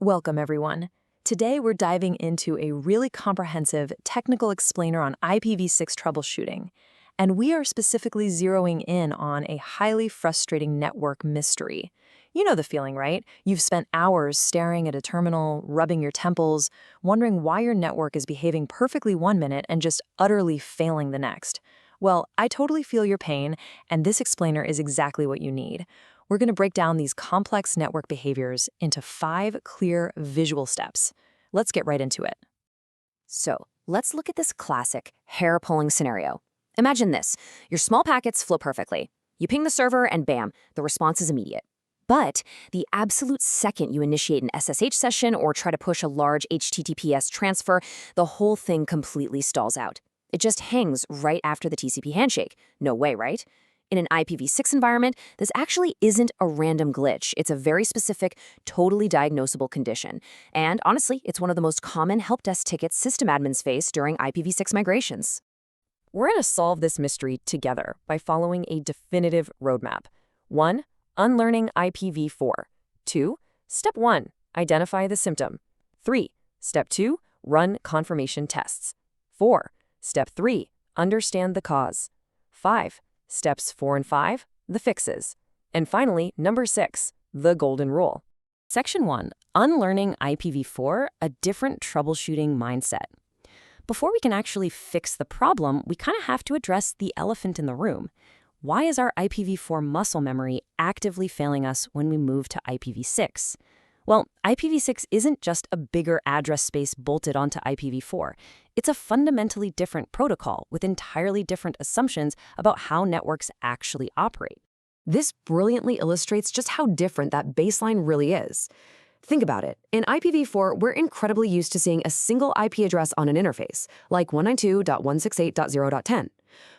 Welcome, everyone. Today, we're diving into a really comprehensive technical explainer on IPv6 troubleshooting, and we are specifically zeroing in on a highly frustrating network mystery. You know the feeling, right? You've spent hours staring at a terminal, rubbing your temples, wondering why your network is behaving perfectly one minute and just utterly failing the next. Well, I totally feel your pain, and this explainer is exactly what you need. We're going to break down these complex network behaviors into 5 clear visual steps. Let's get right into it. So let's look at this classic hair-pulling scenario. Imagine this. Your small packets flow perfectly. You ping the server and bam, the response is immediate. But the absolute second you initiate an SSH session or try to push a large HTTPS transfer, the whole thing completely stalls out. It just hangs right after the TCP handshake. No way, right? In an IPv6 environment, this actually isn't a random glitch. It's a very specific, totally diagnosable condition. And honestly, it's one of the most common help desk tickets system admins face during IPv6 migrations. We're going to solve this mystery together by following a definitive roadmap. 1. Unlearning IPv4. 2. Step 1. Identify the symptom. 3. Step 2. Run confirmation tests. 4. Step 3. Understand the cause. 5. Steps 4 and 5, the fixes. And finally, number 6, the golden rule. Section 1, Unlearning IPv4, a different troubleshooting mindset. Before we can actually fix the problem, we kind of have to address the elephant in the room. Why is our IPv4 muscle memory actively failing us when we move to IPv6? Well, IPv6 isn't just a bigger address space bolted onto IPv4. It's a fundamentally different protocol with entirely different assumptions about how networks actually operate. This brilliantly illustrates just how different that baseline really is. Think about it. In IPv4, we're incredibly used to seeing a single IP address on an interface, like 192.168.0.10.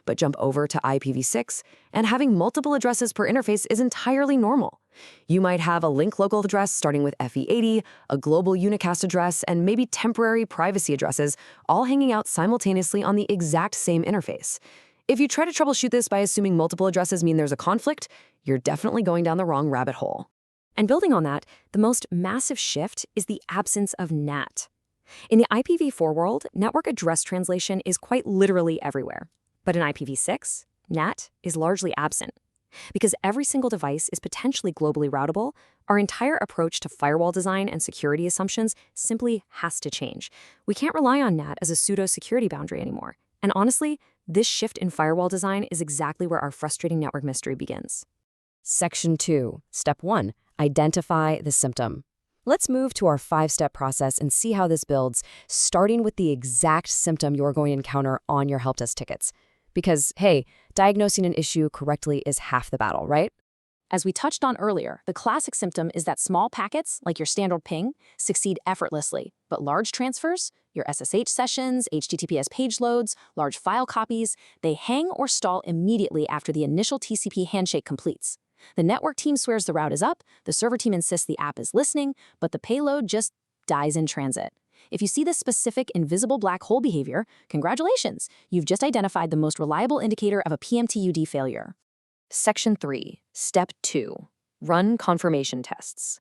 But jump over to IPv6, and having multiple addresses per interface is entirely normal. You might have a link local address starting with FE80, a global unicast address, and maybe temporary privacy addresses, all hanging out simultaneously on the exact same interface. If you try to troubleshoot this by assuming multiple addresses mean there's a conflict, you're definitely going down the wrong rabbit hole. And building on that, the most massive shift is the absence of NAT. In the IPv4 world, network address translation is quite literally everywhere. But in IPv6, NAT is largely absent. Because every single device is potentially globally routable, our entire approach to firewall design and security assumptions simply has to change. We can't rely on NAT as a pseudo-security boundary anymore. And honestly, this shift in firewall design is exactly where our frustrating network mystery begins. Section 2, Step 1, Identify the symptom. Let's move to our 5-step process and see how this builds, starting with the exact symptom you're going to encounter on your help desk tickets. Because, hey, diagnosing an issue correctly is half the battle, right? As we touched on earlier, the classic symptom is that small packets, like your standard ping, succeed effortlessly, but large transfers, your SSH sessions, HTTPS page loads, large file copies, they hang or stall immediately after the initial TCP handshake completes. The network team swears the route is up, the server team insists the app is listening, but the payload just dies in transit. If you see this specific invisible black hole behavior, congratulations, you've just identified the most reliable indicator of a PMTUD failure. Section 3, Step 2, Run confirmation tests.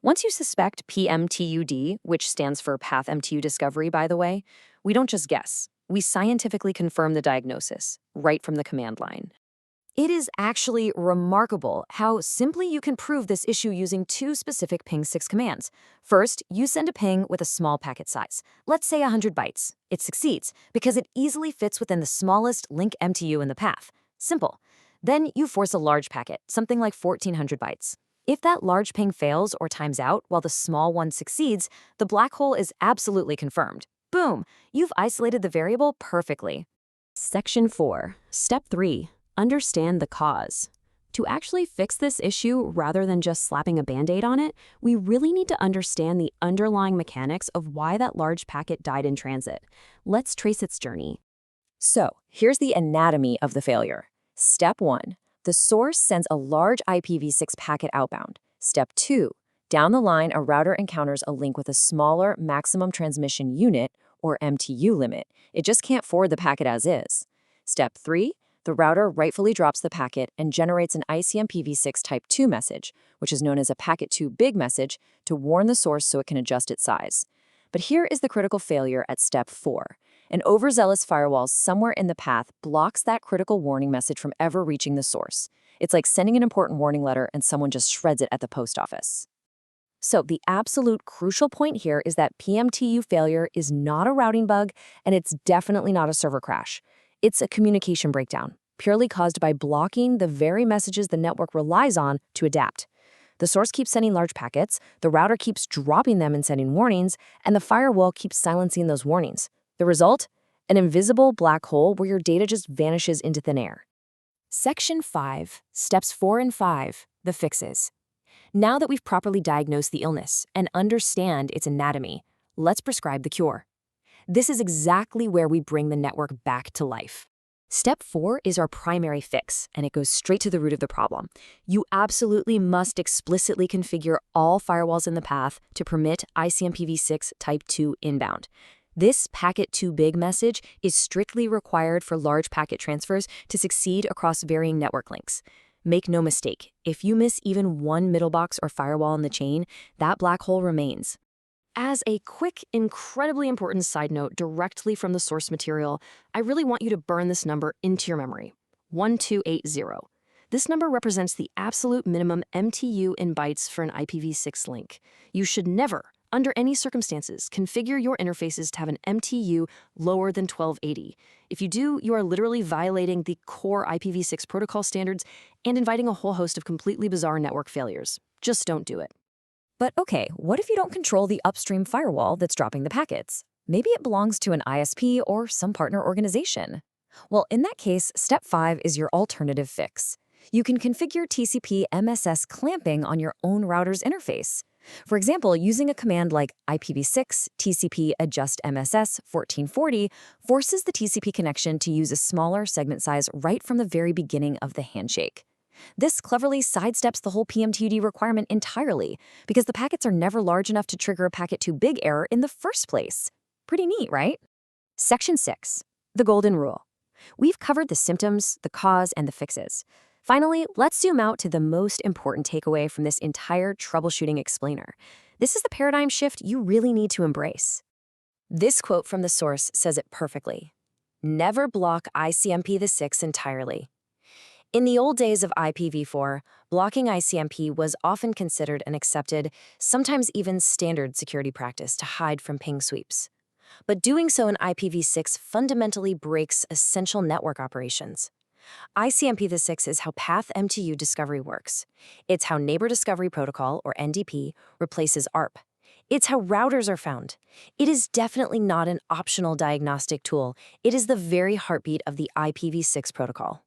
Once you suspect PMTUD, which stands for Path MTU Discovery, by the way, we don't just guess. We scientifically confirm the diagnosis, right from the command line. It is actually remarkable how simply you can prove this issue using 2 specific ping6 commands. First, you send a ping with a small packet size, let's say 100 bytes. It succeeds because it easily fits within the smallest link MTU in the path. Simple. Then you force a large packet, something like 1400 bytes. If that large ping fails or times out while the small one succeeds, the black hole is absolutely confirmed. Boom! You've isolated the variable perfectly. Section 4, Step 3. Understand the cause. To actually fix this issue, rather than just slapping a Band-Aid on it, we really need to understand the underlying mechanics of why that large packet died in transit. Let's trace its journey. So, here's the anatomy of the failure. Step 1, the source sends a large IPv6 packet outbound. Step 2, down the line, a router encounters a link with a smaller maximum transmission unit, or MTU limit. It just can't forward the packet as is. Step 3, The router rightfully drops the packet and generates an ICMPv6 Type 2 message, which is known as a packet too big message, to warn the source so it can adjust its size. But here is the critical failure at step 4. An overzealous firewall somewhere in the path blocks that critical warning message from ever reaching the source. It's like sending an important warning letter and someone just shreds it at the post office. So the absolute crucial point here is that PMTU failure is not a routing bug, and it's definitely not a server crash. It's a communication breakdown, purely caused by blocking the very messages the network relies on to adapt. The source keeps sending large packets, the router keeps dropping them and sending warnings, and the firewall keeps silencing those warnings. The result? An invisible black hole where your data just vanishes into thin air. Section 5, Steps 4 and 5, the fixes. Now that we've properly diagnosed the illness and understand its anatomy, let's prescribe the cure. This is exactly where we bring the network back to life. Step 4 is our primary fix, and it goes straight to the root of the problem. You absolutely must explicitly configure all firewalls in the path to permit ICMPv6 Type 2 inbound. This packet too big message is strictly required for large packet transfers to succeed across varying network links. Make no mistake, if you miss even one middle box or firewall in the chain, that black hole remains. As a quick, incredibly important side note directly from the source material, I really want you to burn this number into your memory. 1280. This number represents the absolute minimum MTU in bytes for an IPv6 link. You should never, under any circumstances, configure your interfaces to have an MTU lower than 1280. If you do, you are literally violating the core IPv6 protocol standards and inviting a whole host of completely bizarre network failures. Just don't do it. But okay, what if you don't control the upstream firewall that's dropping the packets? Maybe it belongs to an ISP or some partner organization. Well, in that case, step 5 is your alternative fix. You can configure TCP MSS clamping on your own router's interface. For example, using a command like IPv6 TCP adjust MSS 1440 forces the TCP connection to use a smaller segment size right from the very beginning of the handshake. This cleverly sidesteps the whole PMTUD requirement entirely because the packets are never large enough to trigger a packet too big error in the first place. Pretty neat, right? Section 6, the golden rule. We've covered the symptoms, the cause, and the fixes. Finally, let's zoom out to the most important takeaway from this entire troubleshooting explainer. This is the paradigm shift you really need to embrace. This quote from the source says it perfectly. Never block ICMP6 entirely. In the old days of IPv4, blocking ICMP was often considered an accepted, sometimes even standard security practice to hide from ping sweeps. But doing so in IPv6 fundamentally breaks essential network operations. ICMPv6 is how path MTU discovery works. It's how Neighbor Discovery Protocol, or NDP, replaces ARP. It's how routers are found. It is definitely not an optional diagnostic tool. It is the very heartbeat of the IPv6 protocol.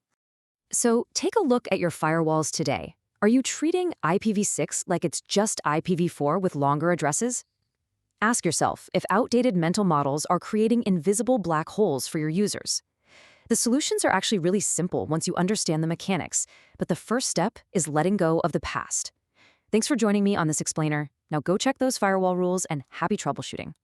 So take a look at your firewalls today. Are you treating IPv6 like it's just IPv4 with longer addresses? Ask yourself if outdated mental models are creating invisible black holes for your users. The solutions are actually really simple once you understand the mechanics, but the first step is letting go of the past. Thanks for joining me on this explainer. Now go check those firewall rules and happy troubleshooting.